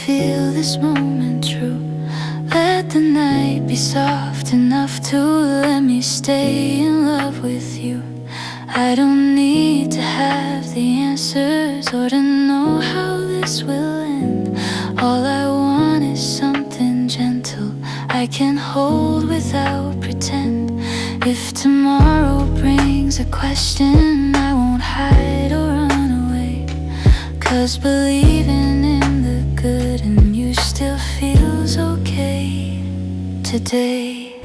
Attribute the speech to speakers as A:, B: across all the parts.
A: feel this moment true. Let the night be soft enough to let me stay in love with you. I don't need to have the answers or to know how this will end. All I want is something gentle I can hold without pretend. If tomorrow brings a question, I won't hide or run away, 'cause believing in the good in you still feels okay today.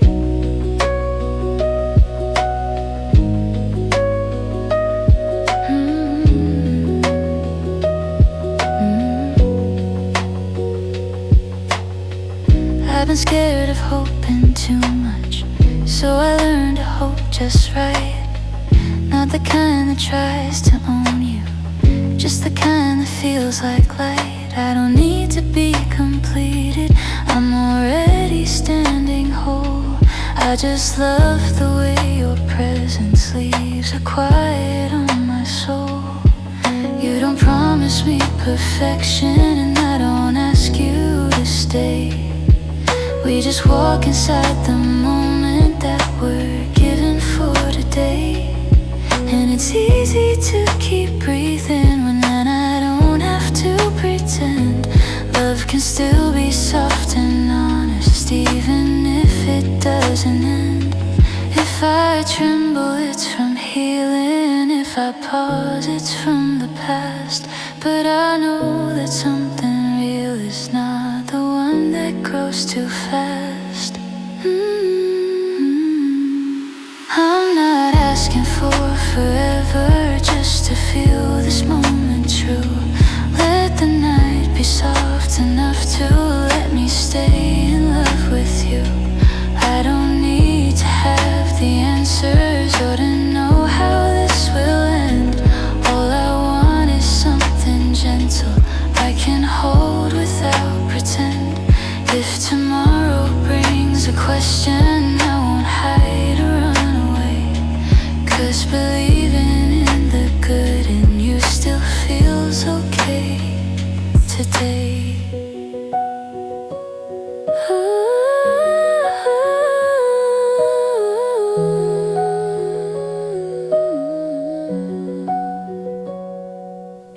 A: I've been scared of hoping too much, so I learned to hope just right. Not the kind that tries to own you, just the kind that feels like light. I don't need to be completed, I'm already standing whole. I just love the way your presence leaves a quiet on my soul. You don't promise me perfection, and I don't ask you to stay. We just walk inside the moment that we're given for today. And it's easy to keep breathing when I don't have to pretend. Love can still be soft and honest, even if it doesn't end. If I tremble, it's from healing. If I pause, it's from the past. But I know that something real is not the one that grows too fast. I'm not asking for forever, just to feel this moment true. Let the night be soft enough to let me stay in love with you. I don't need to have the answers or to know how this will end. All I want is something gentle I can hold without pretend. If tomorrow brings a question, I won't hide or run away, 'cause believing in the good in you still feels okay today.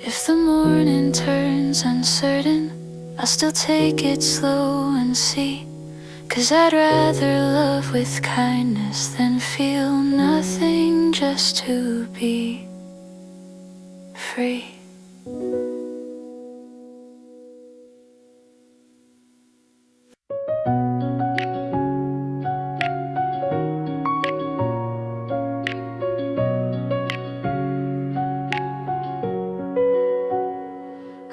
A: If the morning turns uncertain, I'll still take it slow and see, 'cause I'd rather love with kindness than feel nothing just to be free.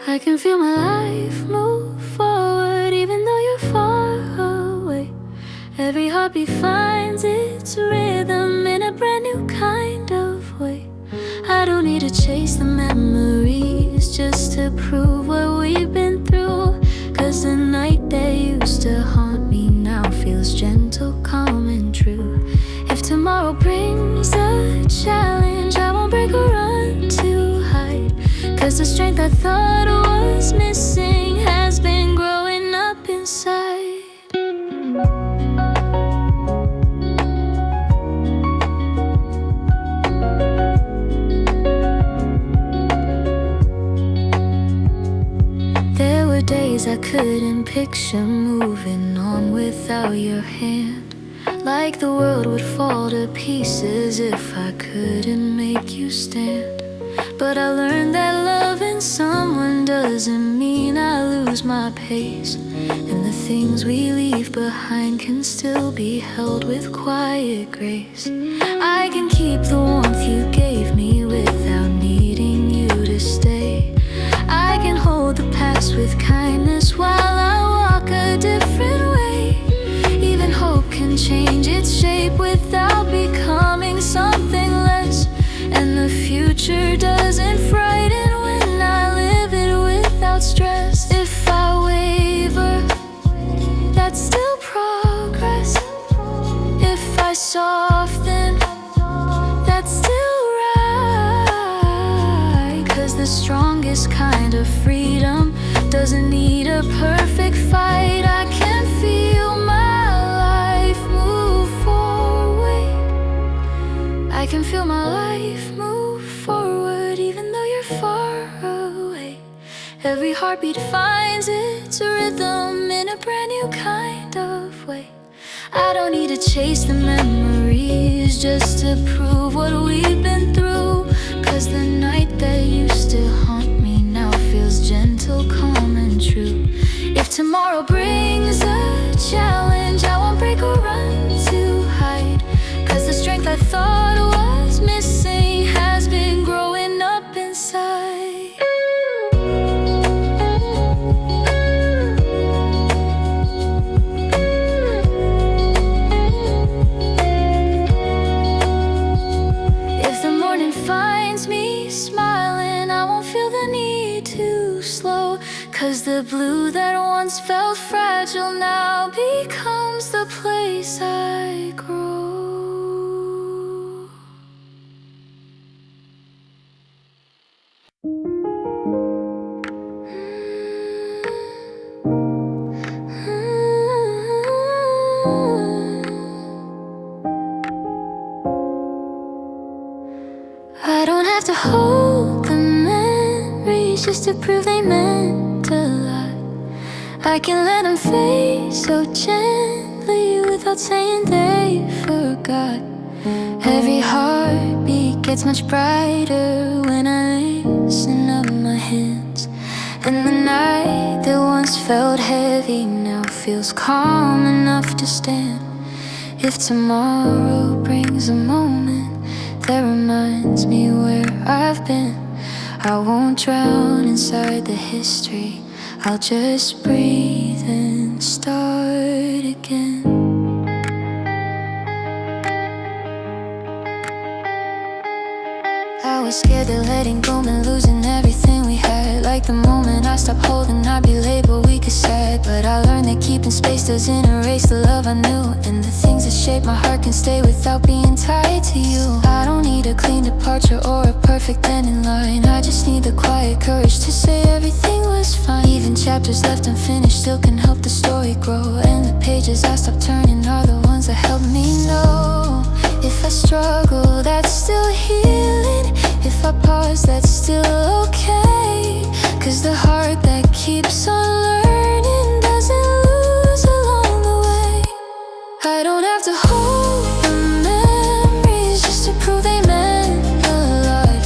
A: I can feel my life move forward even though you're far away. Every heartbeat finds its rhythm in a brand new kind of way. I don't need to chase the memories just to prove what we've been through, 'cause the night that used to haunt me now feels gentle, calm and true. If tomorrow brings a challenge, I won't break or run to hide, 'cause the strength I thought was missing has been growing up inside. There were days I couldn't picture moving on without your hand, like the world would fall to pieces if I couldn't make you stand. But I learned that loving someone doesn't mean I lose my pace, and the things we leave behind can still be held with quiet grace. I can keep the warmth you gave me without needing you to stay. I can hold the past with kindness while I walk a different way. Even hope can change its shape without becoming something less, and the future doesn't frighten when I live it without stress. If I waver, that's still progress. If I soften, that's still right, 'cause the strongest kind of freedom doesn't need a perfect fight. I can feel my life move forward. I can feel my life move forward, even though you're far away. Every heartbeat finds its rhythm in a brand new kind of way. I don't need to chase the memories just to prove what we've been through. 'Cause the night that used to haunt me now feels gentle, calm and true. If tomorrow brings a challenge, I won't break or run to hide. 'Cause the strength I thought was missing has been growing up inside. If the morning finds me smiling, I won't feel the need to slow. 'Cause the blue that once felt fragile now becomes the place I grow. I don't have to hold the memories just to prove they meant a lot. I can let them fade so gently without saying they forgot. Every heartbeat gets much brighter when I loosen up my hands. And the night that once felt heavy now feels calm enough to stand. If tomorrow brings a moment that reminds me where I've been, I won't drown inside the history. I'll just breathe and start again. I was scared that letting go meant losing everything we had. Like the moment I stopped holding, I'd be labeled weak or sad. But I learned that keeping space doesn't erase the love I knew. And the things that shape my heart can stay without being tied to you. I don't need a clean departure or a perfect ending line. I just need the quiet courage to say everything was fine. Even chapters left unfinished still can help the story grow. And the pages I stop turning are the ones that help me know. If I struggle, that's still healing. If I pause, that's still okay. 'Cause the heart that keeps on learning doesn't lose along the way. I don't have to hold the memories just to prove they meant a lot.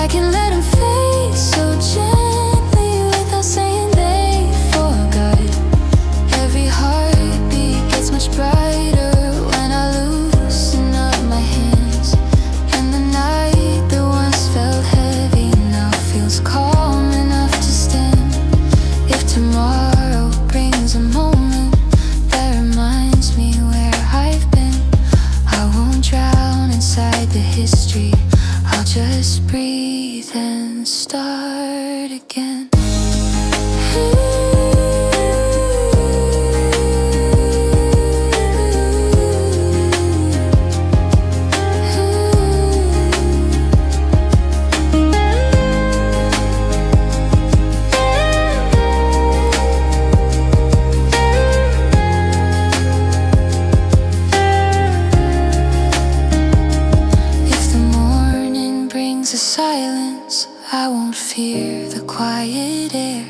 A: I can let them fade so gently without saying they forgot. Every heartbeat gets much brighter when I loosen up my hands. And the night that once felt heavy now feels calm enough to stand. If tomorrow brings a moment that reminds me where I've been, I won't drown inside the history. I'll just breathe and start again. If the morning brings a silence, I won't fear the quiet air.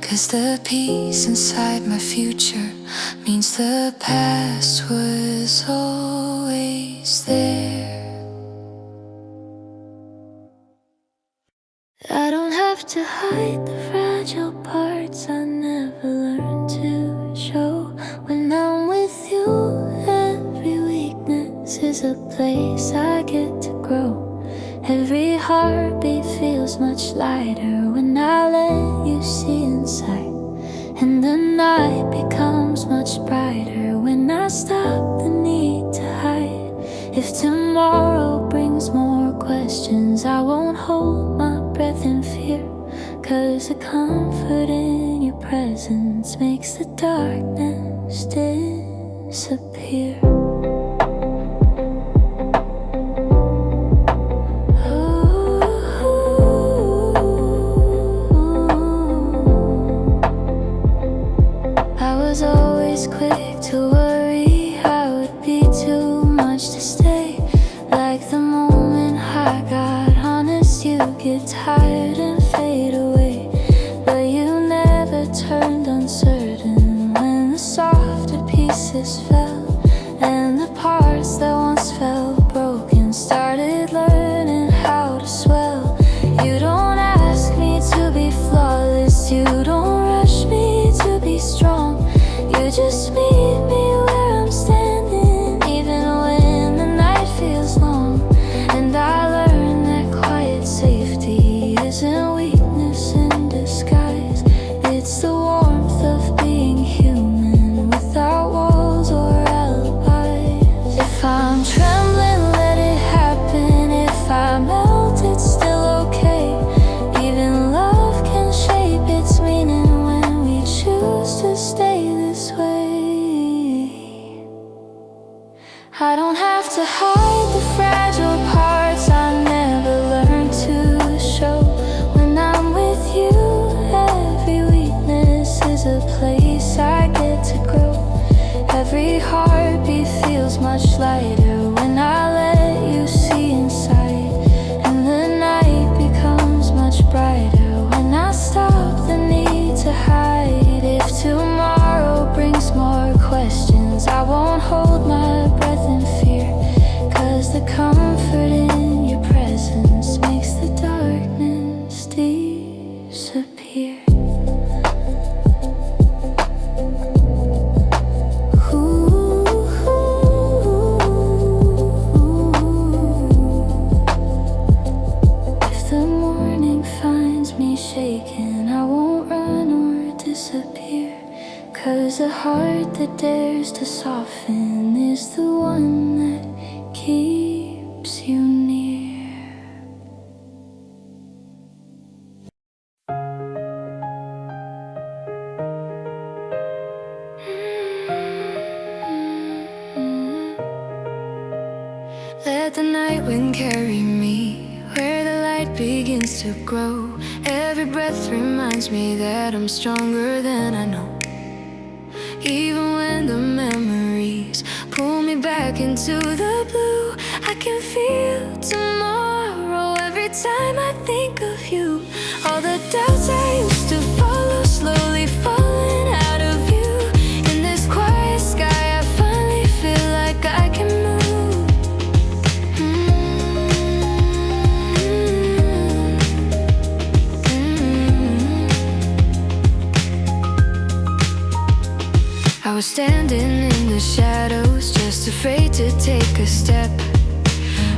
A: 'Cause the peace inside my future means the past was always there. I don't have to hide the fragile parts I never learned to show. When I'm with you, every weakness is a place I get to grow. Every heartbeat feels much lighter when I let you see inside. And the night becomes much brighter when I stop the need to hide. If tomorrow brings more questions, I won't hold my breath in fear. 'Cause the comfort in your presence makes the darkness disappear. was always quick to worry how it'd be too much to stay. Like the moment I got honest, you get tired and fade away. But you never turned uncertain when the softer pieces fell, and the parts that once felt broken started learning how to swell. You don't ask me to be flawless, you don't rush me to be strong. You just meet me where I'm standing, even when the night feels long. And I learned that quiet safety isn't weakness in disguise. It's the warmth of being human without walls or alibis. If I'm trembling, let it happen. If I melt, it's still okay. Even love can shape its meaning when we choose to stay this way. I don't have to hide the fragile parts I never learned to show. When I'm with you, every weakness is a place I get to grow. Every heartbeat feels much lighter when I let you see inside. And the night becomes much brighter when I stop the need to hide. If tomorrow brings more questions, I won't hold my breath in fear, 'cause the comfort in your presence makes the darkness disappear. If the morning finds me shaken, I won't run or disappear, 'cause a heart that dares to soften is the one that keeps you near. Let the night wind carry me where the light begins to grow. Every breath reminds me that I'm stronger than I know. Even when the memories pull me back into the blue, I can feel tomorrow every time I think of you. All the doubts I used to follow slowly falling out of view. In this quiet sky, I finally feel like I can move. I was standing in the shadows, just afraid to take a step,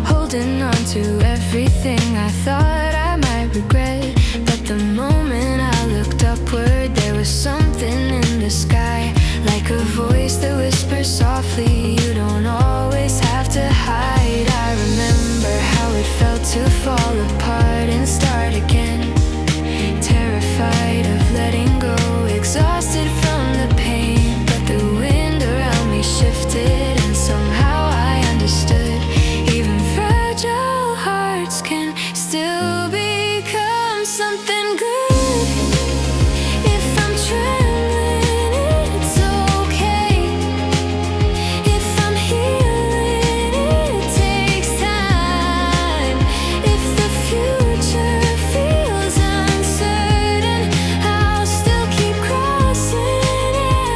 A: holding on to everything I thought I might regret. But the moment I looked upward, there was something in the sky, like a voice that whispers softly, you don't always have to hide. I remember how it felt to fall apart and start again, terrified of letting go, exhausted from the pain. But the wind around me shifted, and somehow I understood. Even fragile hearts can still become something good. If I'm trembling, it's okay. If I'm healing, it takes time. If the future feels uncertain, I'll still keep crossing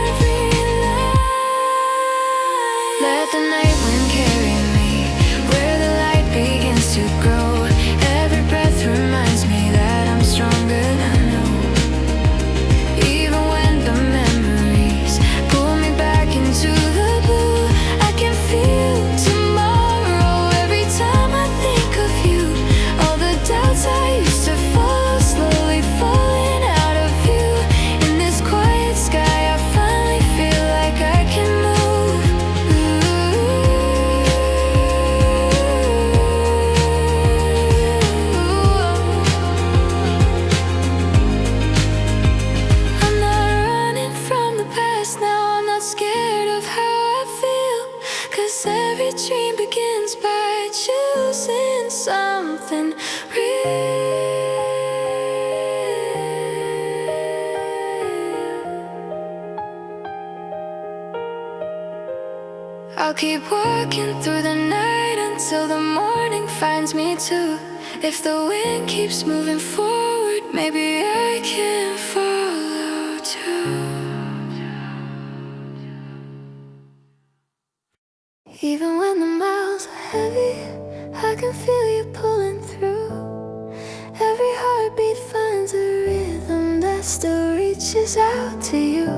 A: every line. Let the night wind carry me where the light begins to grow. Every breath reminds me that I'm stronger than I know. Even when the memories pull me back into the blue, I can feel tomorrow every time I think of you. All the doubts I used to follow slowly falling out of view. In this quiet sky, I finally feel like I can move. I'm not running from the past now, I'm not scared of how I feel, 'cause every dream begins by choosing something real. I'll keep working through the night until the morning finds me too. If the wind keeps moving forward, maybe I can follow too. Even when the miles are heavy, I can feel you pulling through. Every heartbeat finds a rhythm that still reaches out to you.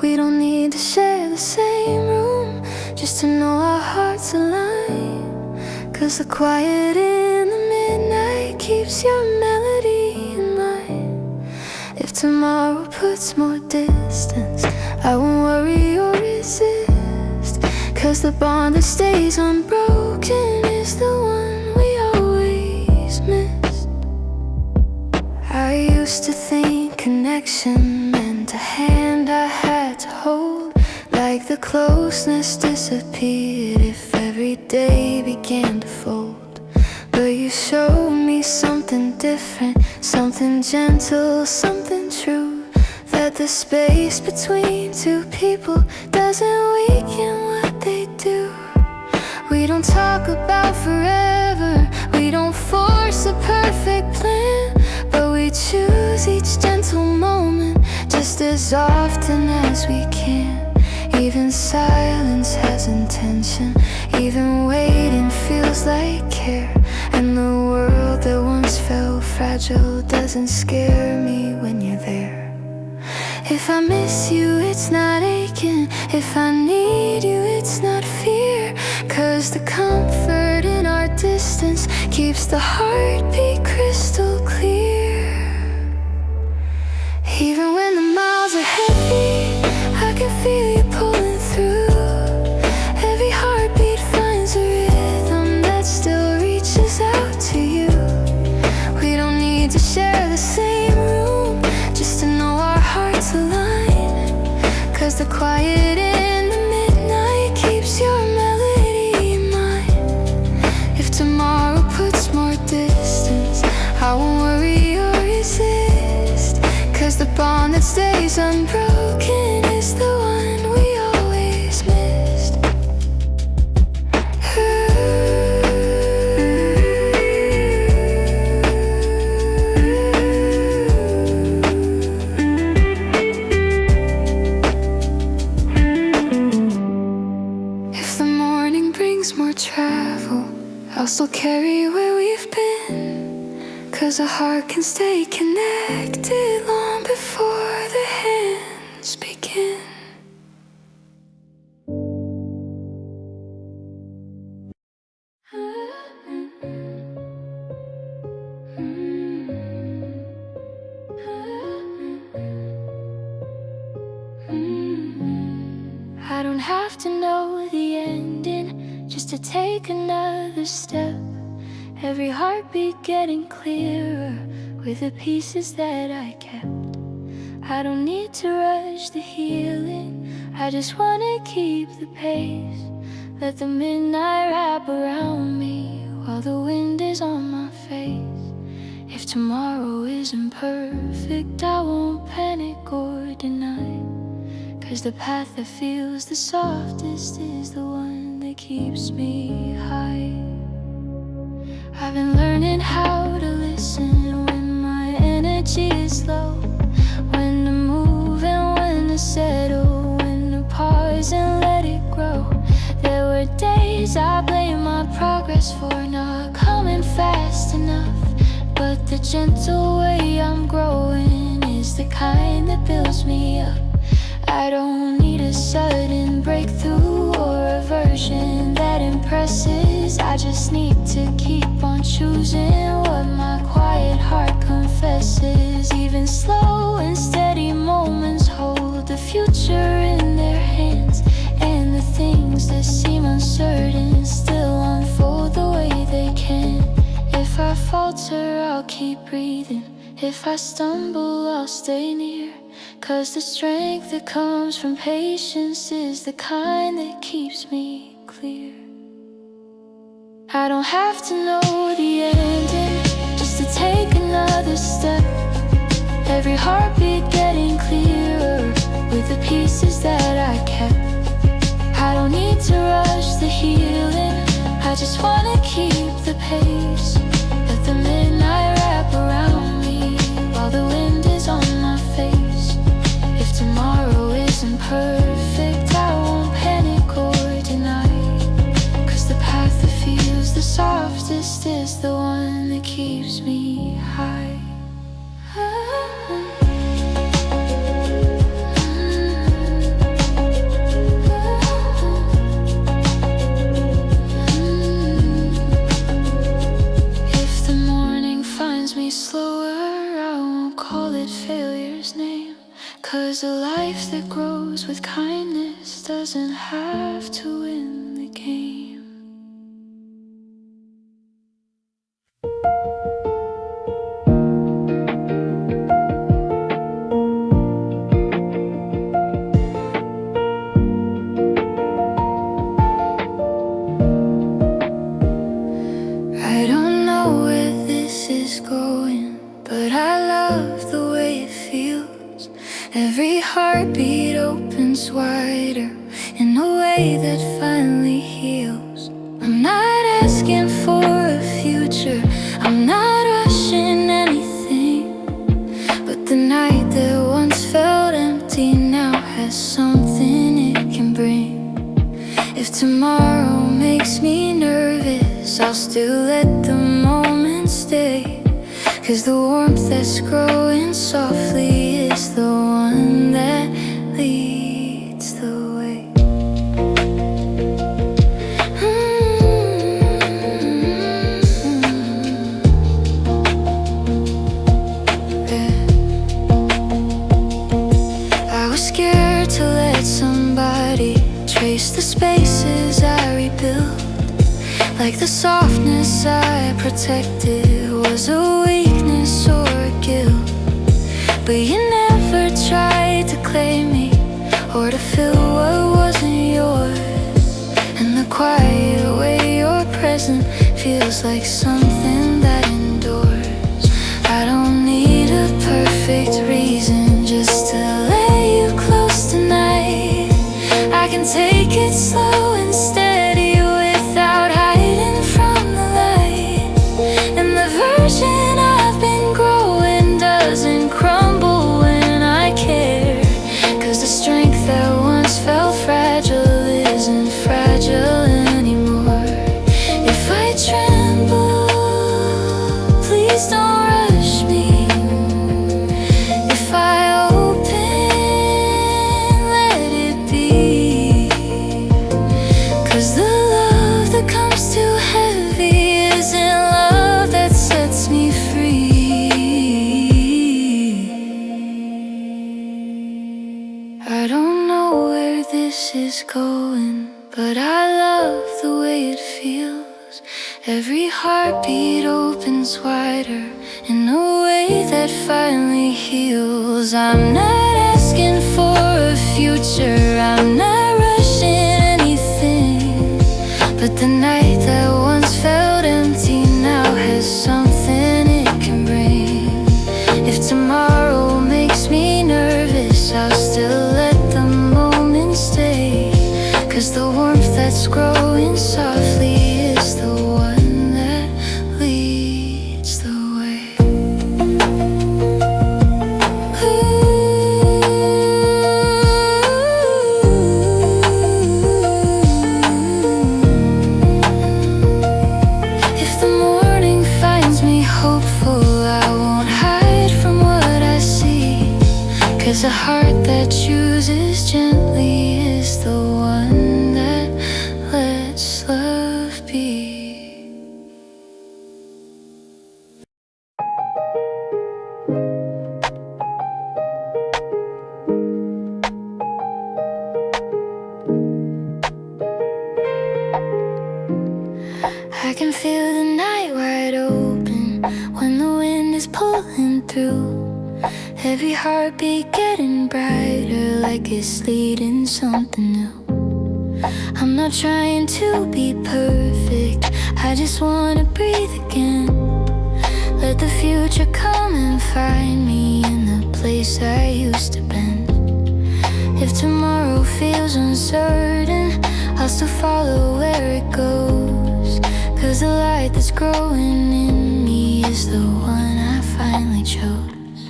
A: We don't need to share the same room just to know our hearts align. 'Cause the quiet in the midnight keeps your melody in mind. If tomorrow puts more distance, I won't worry or resist. 'Cause the bond that stays unbroken is the one we always missed. I used to think connection meant a hand I had to hold, like the closeness disappeared if every day began to fold. But you showed me something different, something gentle, something true. That the space between two people doesn't weaken what they do. We don't talk about forever, we don't force a perfect plan, but we choose each gentle moment just as often as we can. Even silence has intention, even waiting feels like care. And the world that once felt fragile doesn't scare me when you're there. If I miss you, it's not aching. If I need you, it's not fear. 'Cause the comfort in our distance keeps the heartbeat crystal clear. Even when the miles are heavy, I can feel you pulling through. Every heartbeat finds a rhythm that still reaches out to you. We don't need to share the same room just to know our hearts align. 'Cause the quiet in the midnight keeps your melody in mind. If tomorrow puts more distance, I won't worry or resist. 'Cause the bond that stays unbroken is the one we always missed. If the morning brings more travel, I'll still carry where we've been. 'Cause a heart can stay connected long before the hands begin. I don't have to know the ending just to take another step. Every heartbeat getting clearer with the pieces that I kept. I don't need to rush the healing, I just wanna keep the pace. Let the midnight wrap around me while the wind is on my face. If tomorrow isn't perfect, I won't panic or deny. 'Cause the path that feels the softest is the one that keeps me high. I've been learning how to listen when my energy is low, when to move and when to settle, when to pause and let it grow. There were days I blamed my progress for not coming fast enough, but the gentle way I'm growing is the kind that builds me up. I don't need a sudden breakthrough or a version that impresses. I just need to keep on choosing what my quiet heart confesses. Even slow and steady moments hold the future in their hands, and the things that seem uncertain still unfold the way they can. If I falter, I'll keep breathing. If I stumble, I'll stay near. 'Cause the strength that comes from patience is the kind that keeps me clear. I don't have to know the ending just to take another step. Every heartbeat getting clearer with the pieces that I kept. I don't don't need to rush the healing. I just wanna keep the pace. Let the midnight wrap around me while the wind is on my face. If tomorrow isn't perfect, I won't panic or deny. 'Cause the path that feels the softest is the one that keeps me high. Cause a life that grows with kindness doesn't have to win the game. I don't know where this is going, but I love the way it feels. Every heartbeat opens wider in a way that finally heals. I'm not asking for a future, I'm not rushing anything. But the night that once felt empty now has something it can bring. If tomorrow makes me nervous, I'll still let the moment stay. 'Cause the warmth that's growing softly is the one that leads the way. Yeah. I was scared to let somebody trace the spaces I rebuilt. Like the softness I protected was a weakness or a guilt. But you never tried to claim me or to fill what wasn't yours. And the quiet way you're present feels like something that endures. I don't need a perfect reason just to lay you close tonight. I can take it slow and steady without hiding from the light. And the version I've been growing doesn't crumble when I care. 'Cause the strength that once felt fragile isn't fragile anymore. If I tremble, please don't rush me. If I open, let it be. 'Cause the love that comes too heavy isn't love that sets me free. I don't know where this is going, but I love the way it feels. Every heartbeat opens wider in a way that finally heals. I'm not asking for a future, I'm not rushing anything. But the night that once felt empty now has something it can bring. If tomorrow makes me nervous, I'll still let the moment stay. 'Cause the warmth that's growing softly is the one that leads the way. If the morning finds me hopeful, I won't hide from what I see. 'Cause a heart that chooses gently is the one that lets love be. I can feel the night wide open when the wind is pulling through. Every heartbeat getting brighter, like it's leading something new. I'm not trying to be perfect, I just wanna breathe again. Let the future come and find me in the place I used to bend. If tomorrow feels uncertain, I'll still follow where it goes. 'Cause the light that's growing in me is the one I finally chose.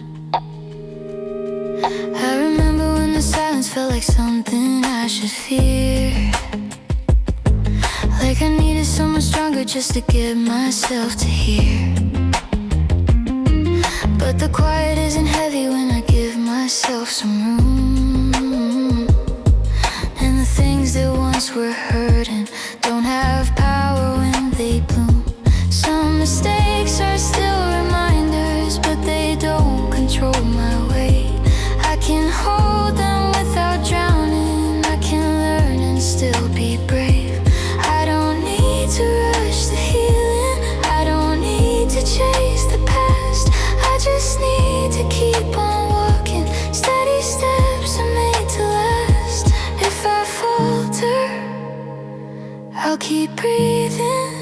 A: I remember when the silence felt like something I should fear, like I needed someone stronger just to get myself to hear. But the quiet isn't heavy when I give myself some room. And the things that once were hurting don't have power when they bloom. Some mistakes are still reminders, but they don't control my weight. I can hold them without drowning. I can learn and still be brave. I don't need to rush the healing. I don't need to chase the past. I just need to keep on walking. Steady steps are made to last. If I falter, I'll keep breathing.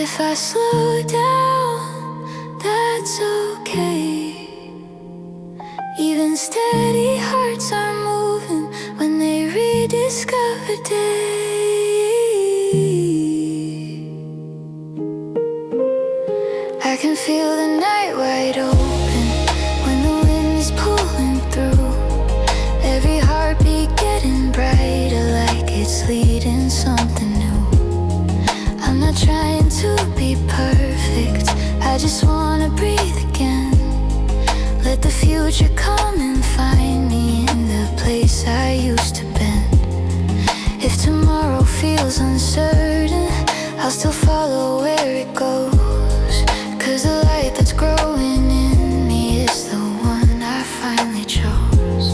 A: If I slow down, that's okay. Even steady hearts are moving when they rediscover day. I can feel the night wide open when the wind is pulling through. Every heartbeat getting brighter, like it's leading something new. I'm not trying to be perfect, I just wanna breathe again. Let the future come and find me in the place I used to bend. If tomorrow feels uncertain, I'll still follow where it goes. 'Cause the light that's growing in me is the one I finally chose.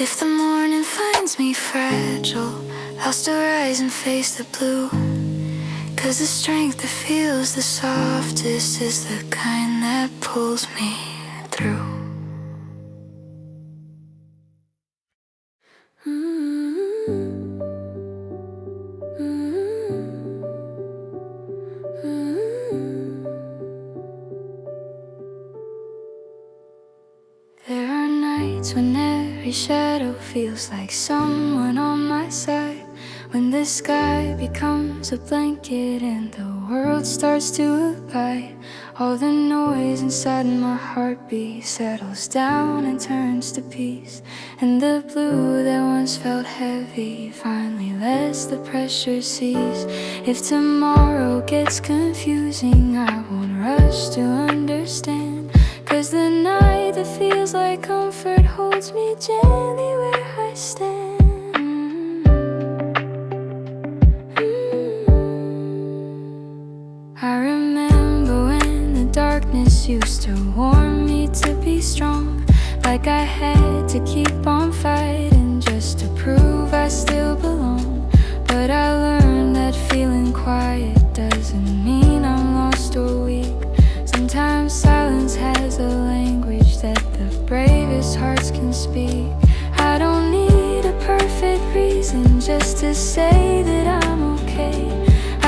A: If the morning finds me fragile, I'll still rise and face the blue. 'Cause the strength that feels the softest is the kind that pulls me through. There are nights when every shadow feels like someone on my side. When the sky becomes a blanket and the world starts to abide. All the noise inside my heartbeat settles down and turns to peace. And the blue that once felt heavy finally lets the pressure cease. If tomorrow gets confusing, I won't rush to understand. 'Cause the night that feels like comfort holds me gently where I stand. I remember when the darkness used to warn me to be strong, like I had to keep on fighting just to prove I still belong. But I learned that feeling quiet doesn't mean I'm lost or weak. Sometimes silence has a language that the bravest hearts can speak. I don't need a perfect reason just to say that I'm okay.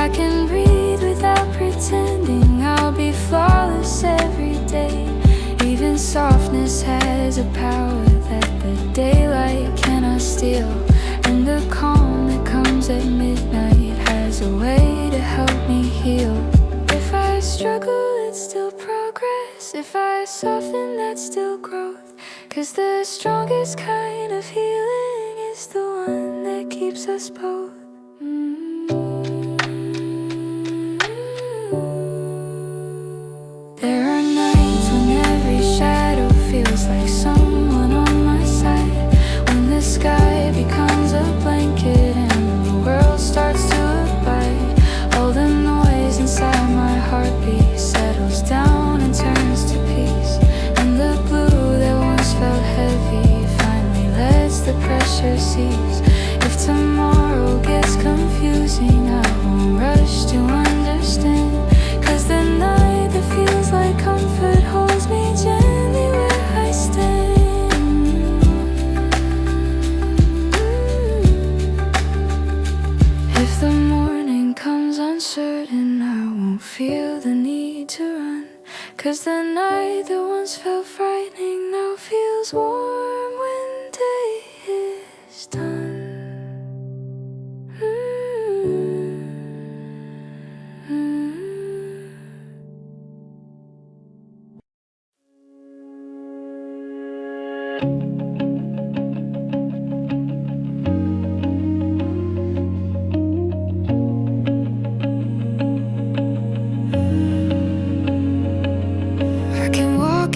A: I can breathe without pretending I'll be flawless every day. Even softness has a power that the daylight cannot steal. And the calm that comes at midnight has a way to help me heal. If I struggle, it's still progress. If I soften, that's still growth. 'Cause the strongest kind of healing is the one that keeps us both. There are nights when every shadow feels like someone on my side. When the sky becomes a blanket and the world starts to abide. All the noise inside my heartbeat settles down and turns to peace. And the blue that once felt heavy finally lets the pressure cease. If tomorrow gets confused, feel the need to run. 'Cause the night that once felt frightening now feels warm when day is done.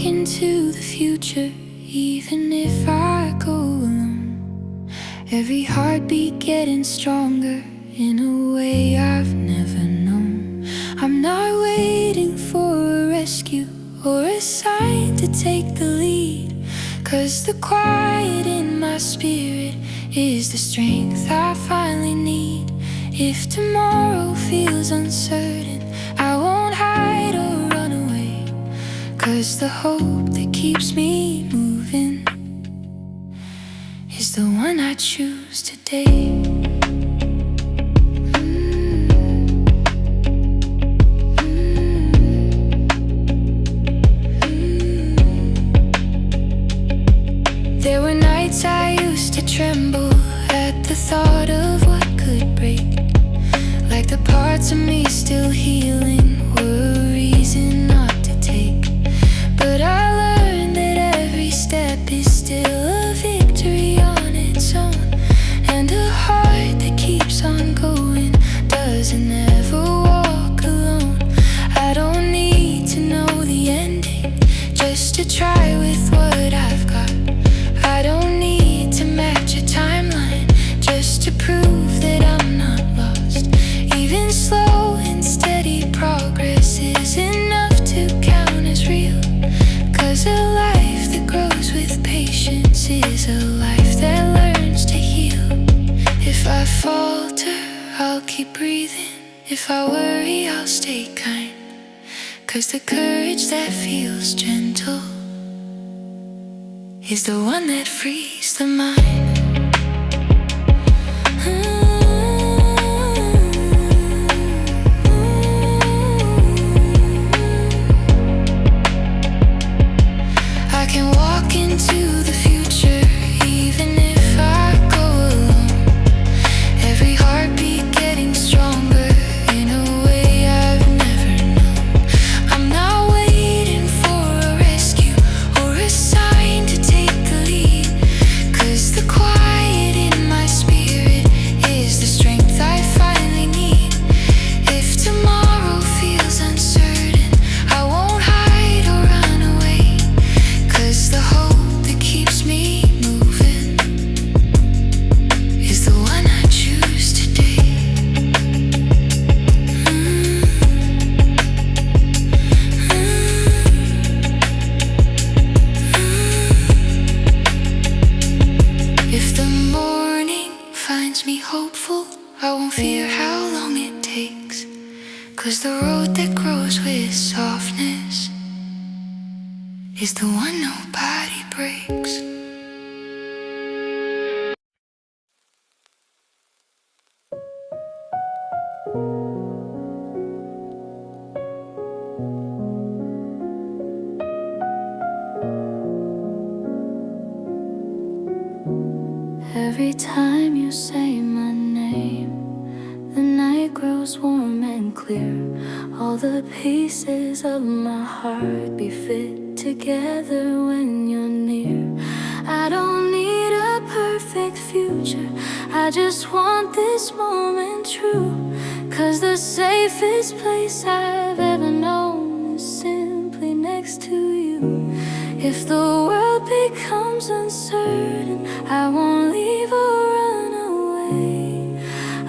A: Into the future, even if I go alone. Every heartbeat getting stronger in a way I've never known. I'm not waiting for a rescue or a sign to take the lead. 'Cause the quiet in my spirit is the strength I finally need. If tomorrow feels uncertain, I won't hide or run away. 'Cause the hope that keeps me moving is the one I choose today. There were nights I used to tremble at the thought of what could break. Like the parts of me still healing were a reason not to take. But I learned that every step is still a victory on its own. And a heart that keeps on going doesn't ever walk alone. I don't need to know the ending just to try with what I've got. I don't need to match a timeline just to prove that I'm not lost. Even slow and steady progress is enough to count as real. 'Cause a life that grows with patience is a life that learns to heal. If I falter, I'll keep breathing. If I worry, I'll stay kind. 'Cause the courage that feels gentle is the one that frees the mind. I can walk into the future even if I go alone. Every heartbeat getting stronger in a way I've never known. I'm not waiting for a rescue or a sign to take the lead. 'Cause the quiet in my spirit is the strength I finally need. If tomorrow feels uncertain, I won't hide or run away. 'Cause the hope that keeps me moving is the one I choose today. If the morning finds me hopeful, I won't fear how long it takes. 'Cause the road that grows with softness is the one nobody breaks. Every time you say my name, the night grows warm and clear. All the pieces of my heart be fit together when you're near. I don't need a perfect future, I just want this moment true. 'Cause the safest place I've ever known is simply next to you. If the world becomes uncertain, I won't leave or run away.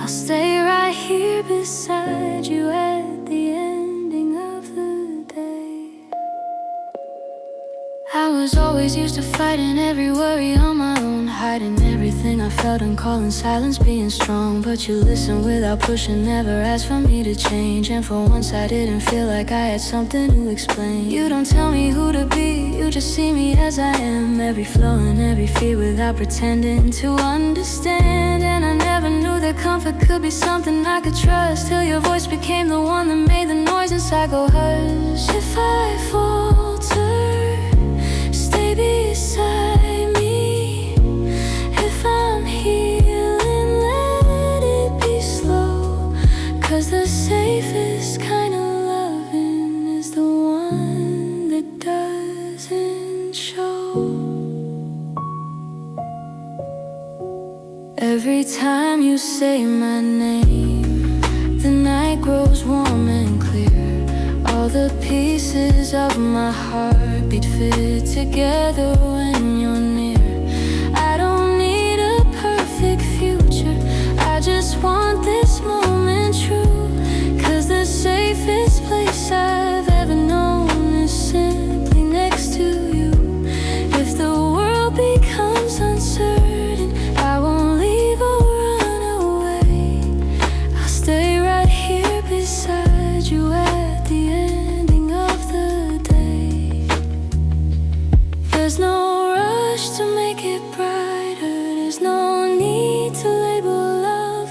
A: I'll stay right here beside you at the ending of the day. I was always used to fighting every worry on my own, hiding everything I felt and calling silence being strong. But you listened without pushing, never asked for me to change. And for once I didn't feel like I had something to explain. You don't tell me who to be, you just see me as I am. Every flaw and every fear without pretending to understand. And I never knew their comfort could be something I could trust, till your voice became the one that made the noise inside go hush. If I falter, stay beside me. If I'm healing, let it be slow, 'cause the safest kind of loving is the one that doesn't show. Every time you say my name, the night grows warm and clear. All the pieces of my heartbeat fit together when you're near. I don't need a perfect future, I just want this moment true. 'Cause the safest place I've ever known is simply next to you. If the world becomes uncertain, I won't leave or run away. I'll stay right here beside you at the ending of the day. There's no rush to make it brighter, there's no need to label love.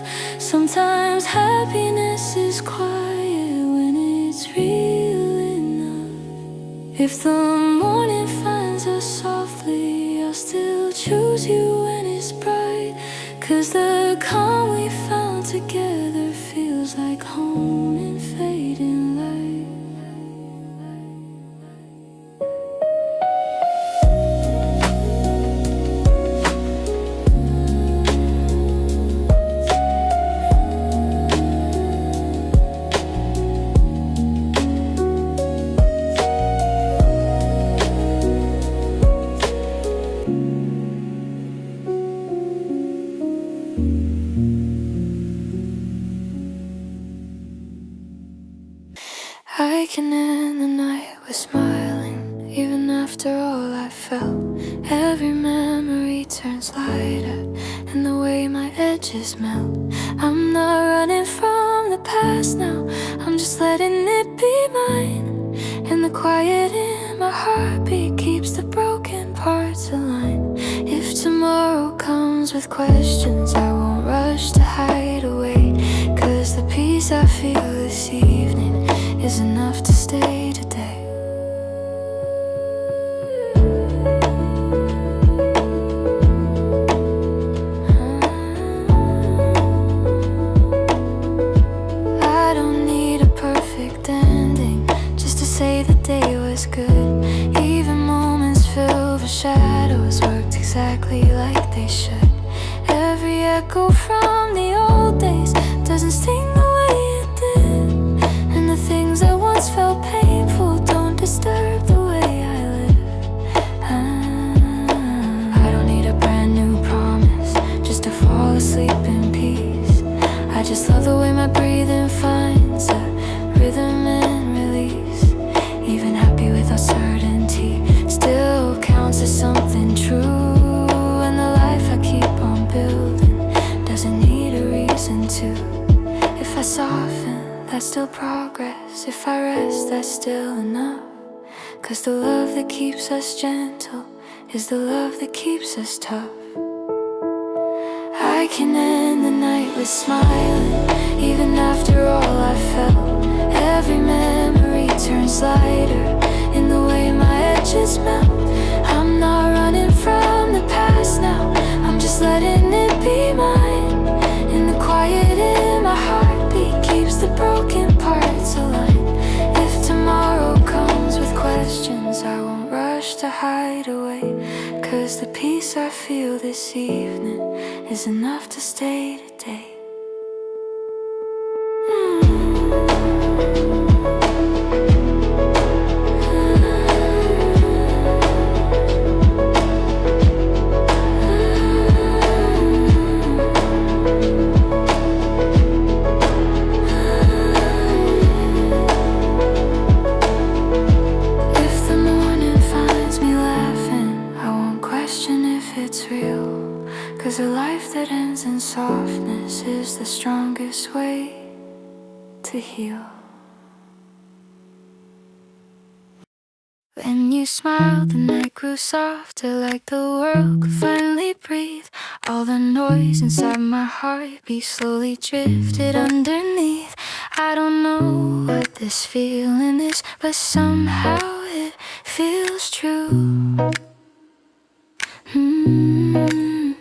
A: Sometimes happiness is quiet when it's real enough. If the morning finds us softly, I'll still choose you when it's bright. 'Cause the calm we found together feels like home in fading light. I can end the night with smiling, even after all I felt. Every memory turns lighter, and the way my edges melt. I'm not running from the past now, I'm just letting it be mine. And the quiet in my heartbeat keeps the broken parts aligned. If tomorrow comes with questions, I won't rush to hide away. 'Cause the peace I feel this evening is enough to stay today. I don't need a perfect ending just to say the day was good. Even moments filled with shadows worked exactly like they should. Every echo from the old days doesn't sting the way it did. And the things that once felt painful don't disturb the way I live. I don't need a brand new promise just to fall asleep in peace. I just love the way my breathing finds a rhythm and release. Even happy without certainty still counts as something true. And the life I keep on building doesn't need a reason to. If I soften, that's still progress. If I rest, that's still enough. 'Cause the love that keeps us gentle is the love that keeps us tough. I can end the night with smiling, even after all I felt. Every memory turns lighter in the way my edges melt. I'm not running from the past now, I'm just letting it be mine. And the quiet in my heartbeat keeps the broken parts aligned. If tomorrow comes with questions, I won't rush to hide away. 'Cause the peace I feel this evening is enough to stay today. If the morning finds me laughing, I won't question if it's real. 'Cause a life that ends in softness is the strongest way to heal. When you smiled, the night grew softer, like the world could finally breathe. All the noise inside my heartbeat slowly drifted underneath. I don't know what this feeling is, but somehow it feels true. And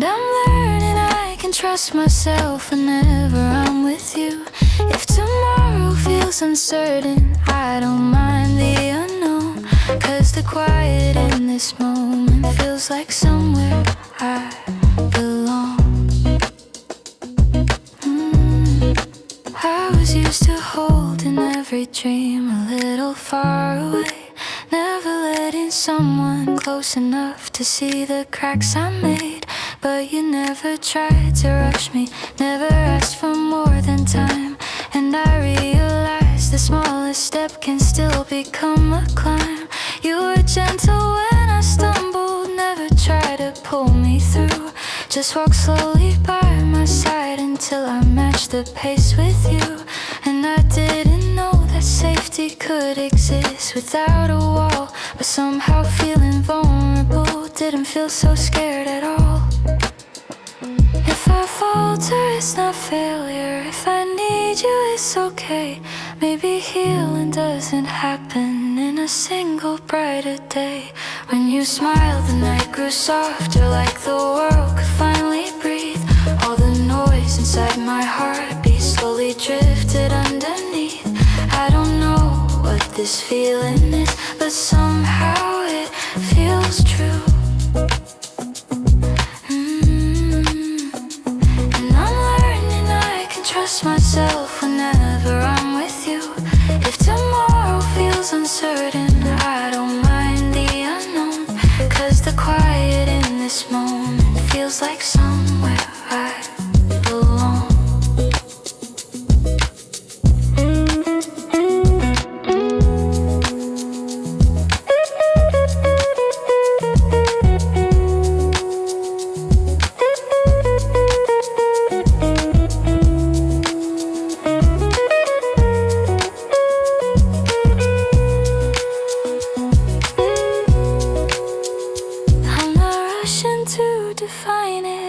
A: I'm learning I can trust myself whenever I'm with you. If tomorrow feels uncertain, I don't mind the unknown, 'cause the quiet in this moment feels like somewhere I belong. I was used to holding every dream a little far away, never letting someone close enough to see the cracks I made. But you never tried to rush me, never asked for more than time. And I realized the smallest step can still become a climb. You were gentle when I stumbled, never tried to pull me through. Just walk slowly by my side until I matched the pace with you. And I didn't know that safety could exist without a wall, but somehow feeling vulnerable didn't feel so scared at all. If I falter, it's not failure. If I need you, it's okay. Maybe healing doesn't happen in a single brighter day. When you smiled, the night grew softer, like the world could finally breathe. All the noise inside my heartbeat slowly drifted underneath. I don't know what this feeling is, but somehow it feels true. Trust myself whenever I'm with you. If tomorrow feels uncertain, I don't mind the unknown, 'cause the quiet in this moment feels like somewhere I belong.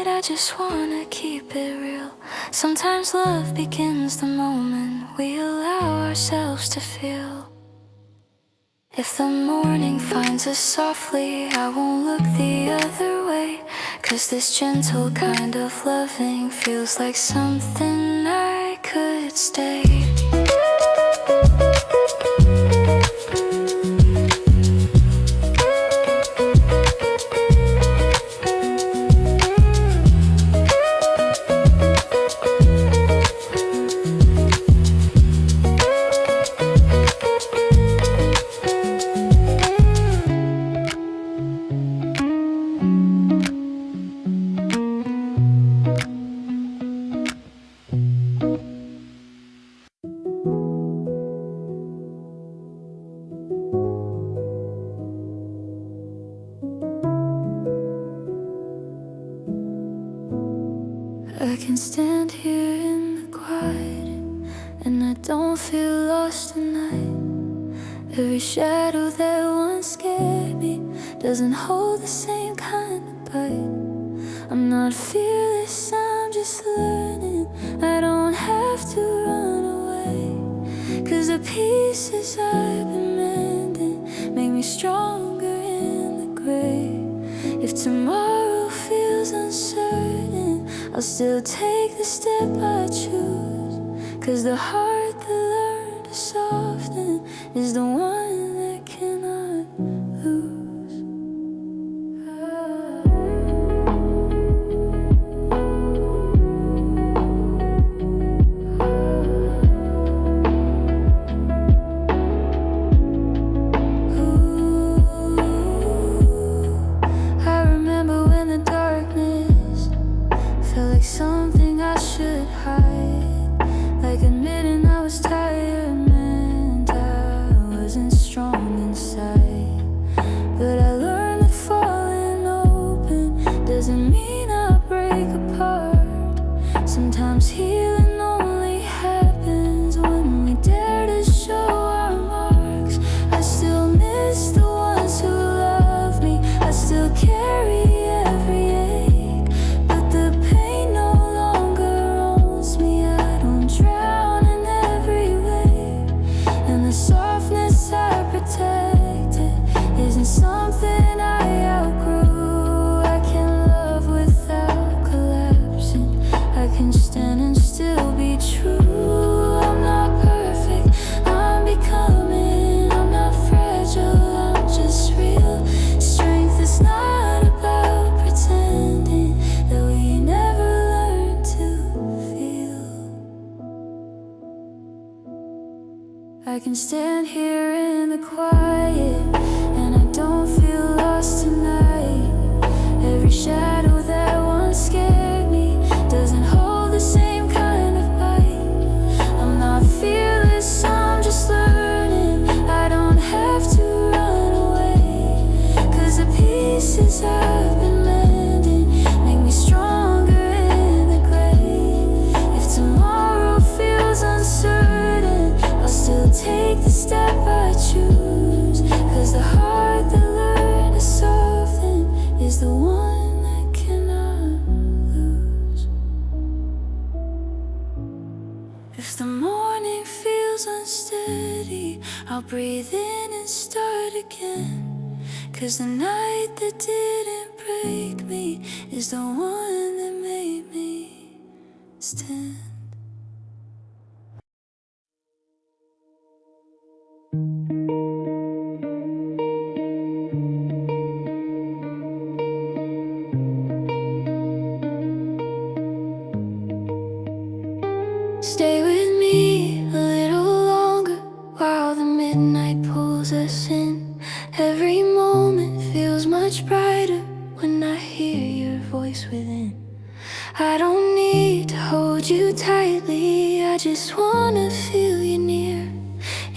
A: I just wanna keep it real. Sometimes love begins the moment we allow ourselves to feel. If the morning finds us softly, I won't look the other way, 'cause this gentle kind of loving feels like something I could stay. I can stand here in the quiet, and I don't feel lost tonight. Every shadow that once scared me doesn't hold the same kind of bite. I'm not fearless, I'm just learning. I don't have to run away, 'cause the pieces I've been mending make me stronger in the gray. If tomorrow feels uncertain, I'll still take the step I choose, 'cause the heart that learned to soften is the one that cannot lose. I remember when the darkness felt like something I should hide, like admitting I was tired meant I wasn't strong inside. But I learned that falling open doesn't mean I break apart. Sometimes healing only happens when we dare to show our marks. I still miss I can stand here in the quiet, and I don't feel lost tonight. Every shadow that once scared me doesn't hold the same kind of bite. I'm not fearless, I'm just learning. I don't have to run away, 'cause the pieces I've been mending make me stronger in the gray. If tomorrow feels uncertain, I'll still take the step I choose, 'cause the heart that learned to soften is the one that cannot lose. If the morning feels unsteady, I'll breathe in and start again, 'cause the night that didn't break me is the one that made me stand. Stay with me a little longer while the midnight pulls us in. Every moment feels much brighter when I hear your voice within. I don't need to hold you tightly, I just wanna feel you near.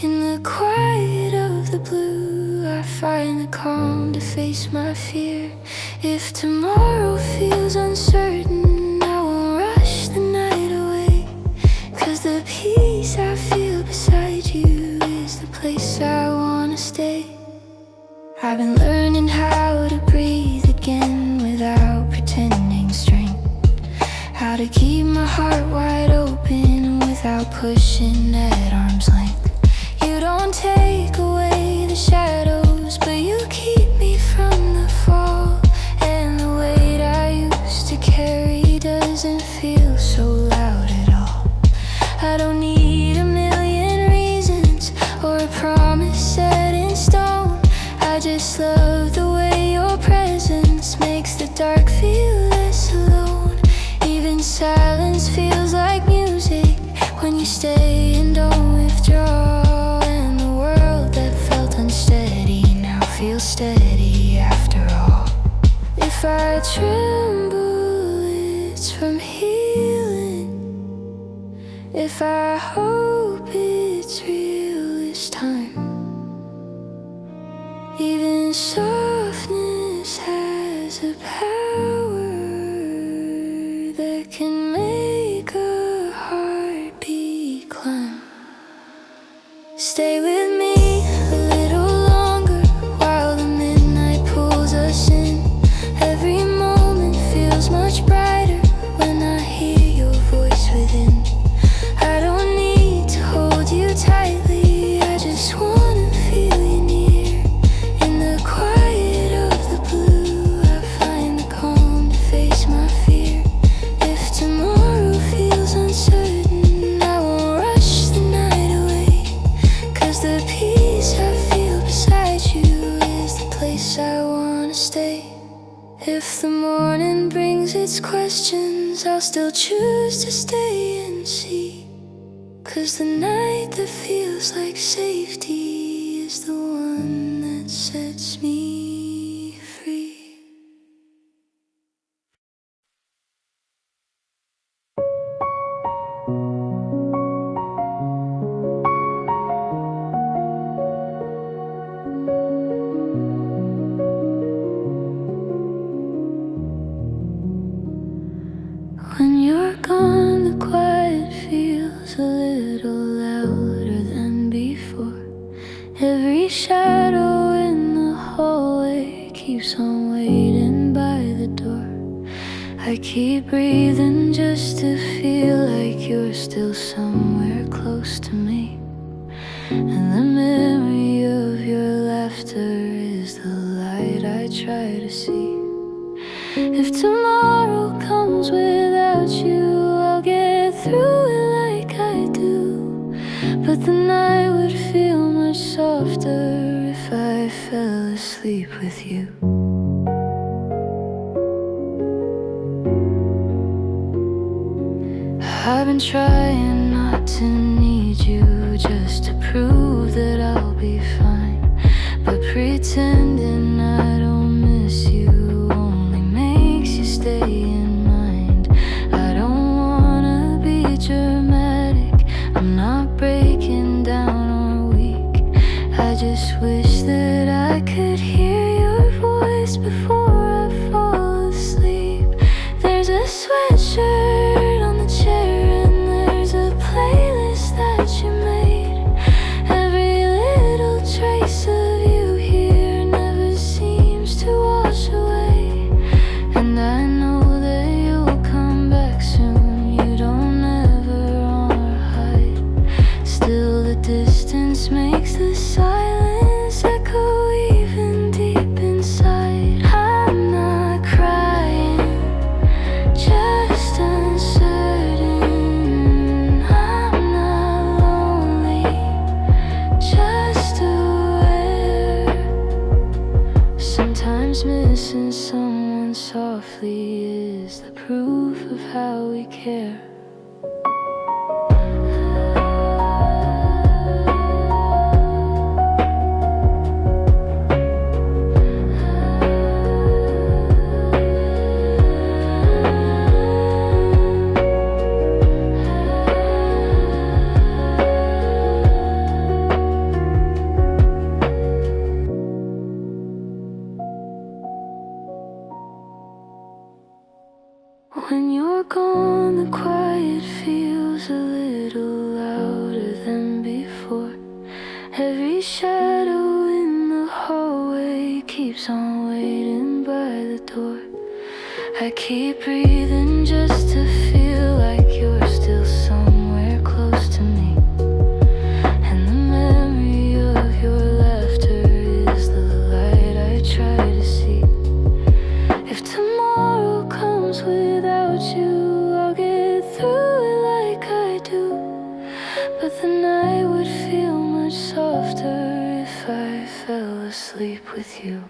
A: In the quiet of the blue, I find the calm to face my fear. If tomorrow feels uncertain, I won't rush the night away, 'cause the peace I feel beside you is the place I wanna stay. I've been learning how to breathe again without pretending strength, how to keep my heart wide open without pushing at arm's length. You don't take away the shadows, but you keep me from the fall. And the weight I used to carry doesn't feel so loud at all. I don't need a million reasons or a promise set in stone. I just love the way your presence makes the dark feel less alone. Even silence feels like music when you stay and don't withdraw. And the world that felt unsteady now feels steady after all. If I tremble, it's from healing. If I hope, it's real this time. Even softness has a power that can make a heartbeat climb. Stay with me a little longer while the midnight pulls us in. Every moment feels much brighter when I hear your voice within. I don't need to hold you tightly, I just wanna feel you near. In the quiet of the blue, I find the calm to face my fear. If tomorrow feels uncertain, I won't rush the night away, 'cause the peace I feel beside you is the place I wanna stay. If the morning brings its questions, I'll still choose to stay and see, 'cause the night that feels like safety is the one that sets me free. When you're gone, the quiet feels a little louder than before. Every shadow in the hallway keeps on waiting by the door. I keep breathing just to feel like you're still somewhere close to me. And the memory of your laughter is the light I try to see. If tomorrow comes without you, I'll get through it like I do. But the night would feel much softer if I fell asleep with you. I've been trying not not to need you, just to prove that I'll be fine. But pretending I don't miss you only makes you stay in mind. I don't wanna be dramatic, I'm not breaking down or weak. I just wish that I could hear your voice before I fall asleep. There's a sweatshirt on the chair and there's a playlist that you made. Every little trace of you here never seems to wash away. And I know that you'll come back soon, you don't ever wanna hide. Still the distance makes the silence echo even deep inside. I'm not crying, just uncertain. I'm not lonely, just aware. Sometimes missing someone softly is the proof of how we care. When you're gone, the quiet feels a little louder than before. Every shadow in the hallway keeps on waiting by the door. I keep breathing just to feel like you're still somewhere close to me. And the memory of your laughter is the light I try to see. If tomorrow comes without you, I'll get through it like I do. But the night would feel much softer if I fell asleep with you.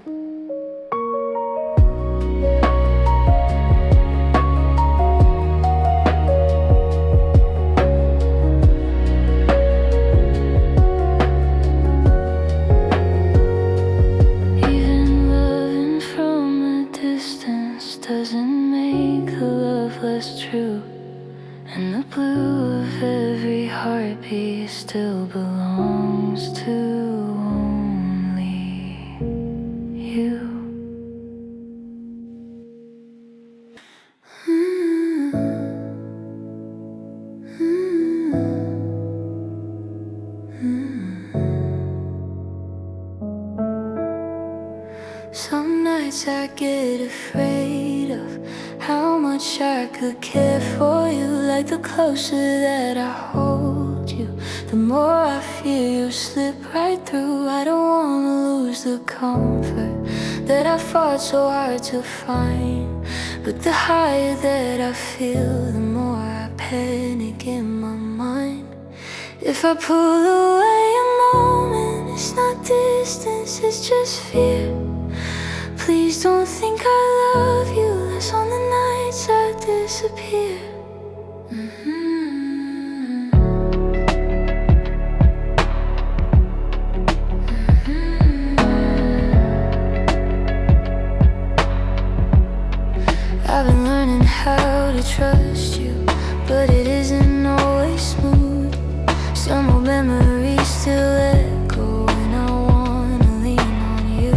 A: Even loving from a distance doesn't make the love less true. And the blue of every heartbeat still belongs to only you. Some nights I get afraid of how much I could care for you. Like the closer that I hold you, the more I fear you'll slip right through. I don't wanna lose the comfort that I fought so hard to find. But the higher that I feel, the more I panic in my mind. If I pull away a moment, it's not distance, it's just fear. Please don't think I love you less on the nights I disappear. I've been learning how to trust you, but it isn't always smooth. Some old memories still echo when I wanna lean on you.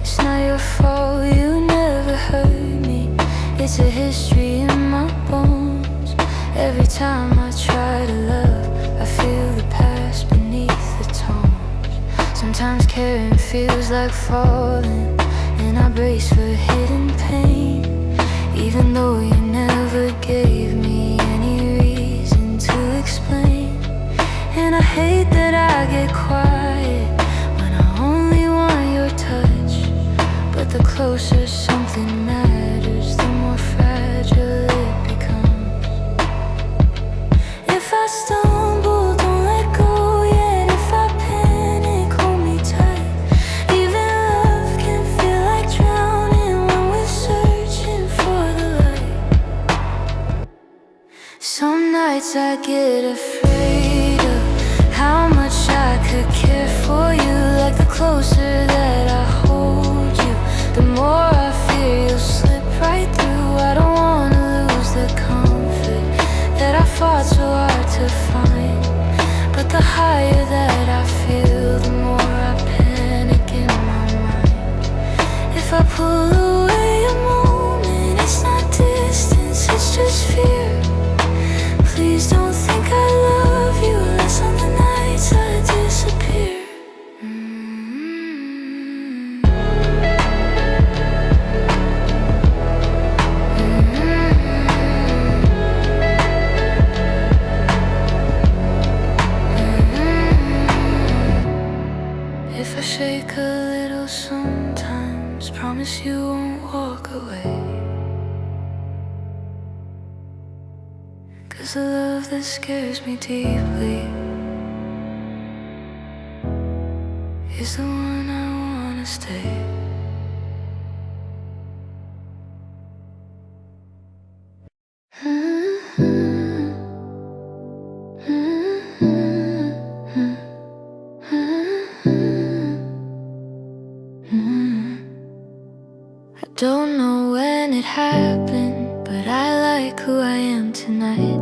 A: It's not your fault, you never hurt me. It's a history in my bones. Every time I try to love, I feel the past beneath the tones. Sometimes caring feels like falling, and I brace for hidden pain. Even though you never gave me any reason to explain. And I hate that I get quiet when I only want your touch. But the closer something matters, the more fragile it becomes. If I stumble, don't let go yet. If I panic, hold me tight. Even love can feel like drowning when we're searching for the light. Some nights I get afraid of how much I could care for you. Like the closer that I hold you, the more I fear you'll slip right through. I don't wanna lose the comfort that I fought so hard to find, but the higher that I feel, the more I panic in my mind. If I pull away a moment, it's not distance, it's just fear. Please don't think I love you less on the nights I disappear. If I shake a little sometimes, promise you won't walk away. 'Cause the love that scares me deeply is the one I wanna stay. I don't know when it happened, but I like who I am tonight.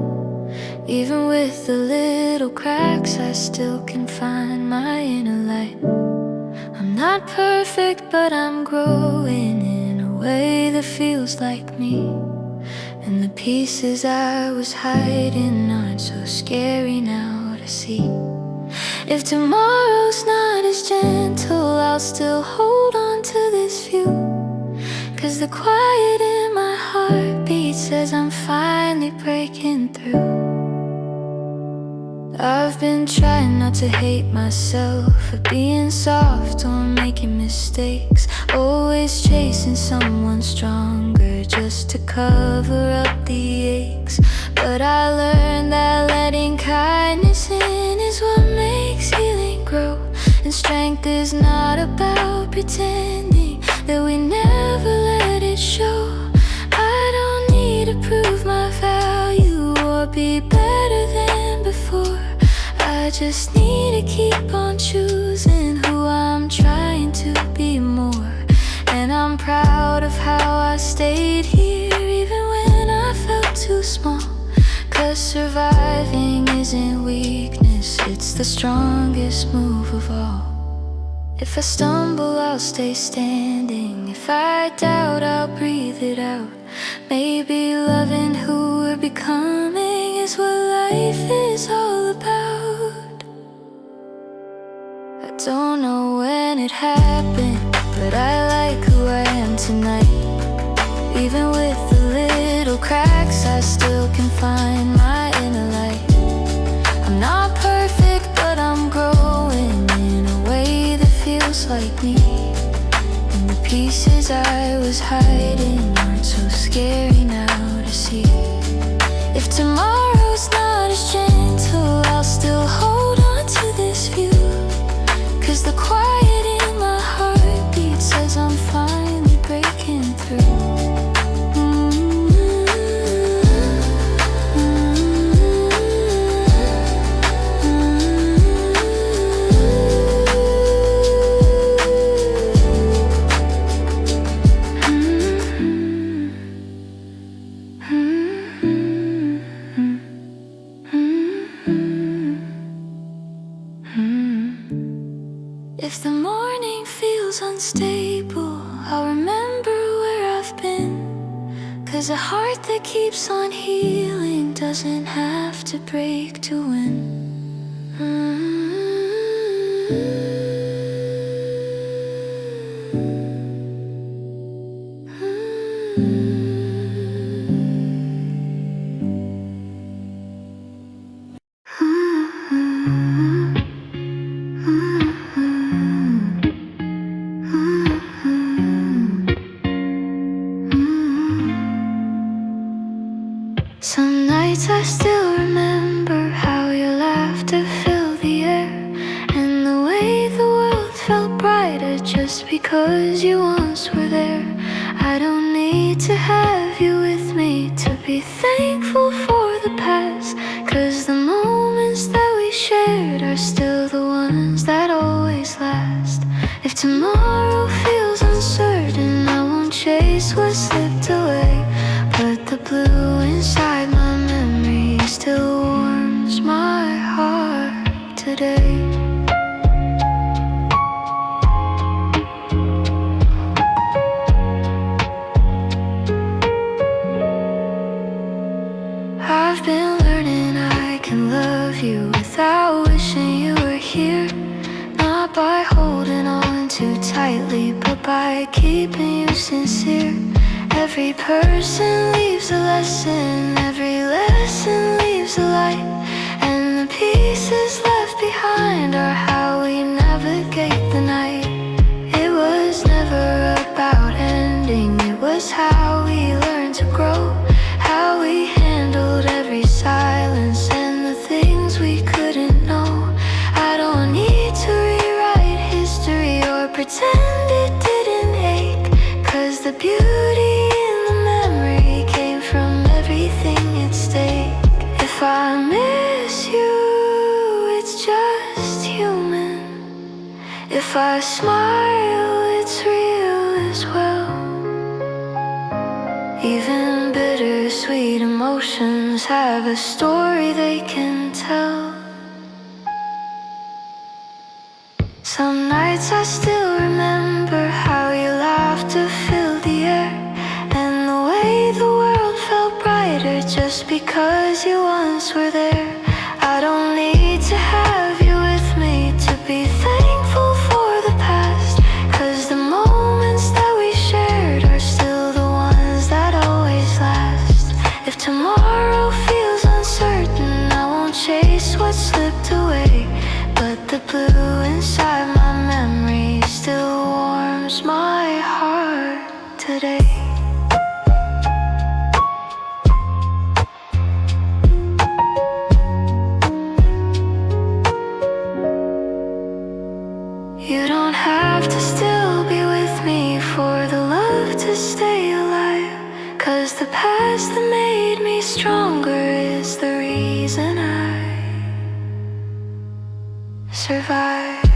A: Even with the little cracks, I still can find my inner light. I'm not perfect, but I'm growing in a way that feels like me. And the pieces I was hiding aren't so scary now to see. If tomorrow's not as gentle, I'll still hold on to this view. 'Cause the quiet in my heartbeat says I'm finally breaking through. I've been trying not to hate myself for being soft or making mistakes, always chasing someone stronger just to cover up the aches. But I learned that letting kindness in is what makes healing grow. And strength is not about pretending that we never let it show. I don't need to prove my value or be better than before. I just need to keep on choosing who I'm trying to be more. And I'm proud of how I stayed here even when I felt too small. 'Cause surviving isn't weakness, it's the strongest move of all. If I stumble, I'll stay standing. If I doubt, I'll breathe it out. Maybe loving who we're becoming is what life is all about. I don't know when it happened, but I like who I am tonight. Even with the little cracks, I still can find my inner light. I'm not perfect, but I'm growing in a way that feels like me. And the pieces I was hiding aren't so scary now to see. If tomorrow's not as gentle, I'll still hold on to this view. 'Cause the quiet in my heartbeat says I'm finally breaking through. If the morning feels unstable, I'll remember where I've been. 'Cause a heart that keeps on healing doesn't have to break to win. Some nights I still remember how your laughter filled the air, and the way the world felt brighter just because you once were there. I don't need to have you with me to be thankful for the past, 'cause the moment today. I've been learning I can love you without wishing you were here. Not by holding on too tightly, but by keeping you sincere. Every person leaves a lesson, every lesson leaves a light. And the pieces left behind are how we navigate the night. It was never about ending, it was how we learned to grow. How we handled every silence and the things we couldn't know. I don't need to rewrite history or pretend it didn't ache, 'cause the beauty in the memory came from everything at stake. If I miss you, it's just human. If I smile, it's real as well. Even bittersweet emotions have a story they can tell. Some nights I still remember how your laughter filled the air, and the way the world felt brighter just because you once were there. I don't need to have you with me to be thankful for the past, 'cause the moments that we shared are still the ones that always last. If tomorrow feels uncertain, I won't chase what slipped away, but the blue inside my memory still warms my heart today. You don't have to still be with me for the love to stay alive, 'cause the past that made me stronger is the reason I survive.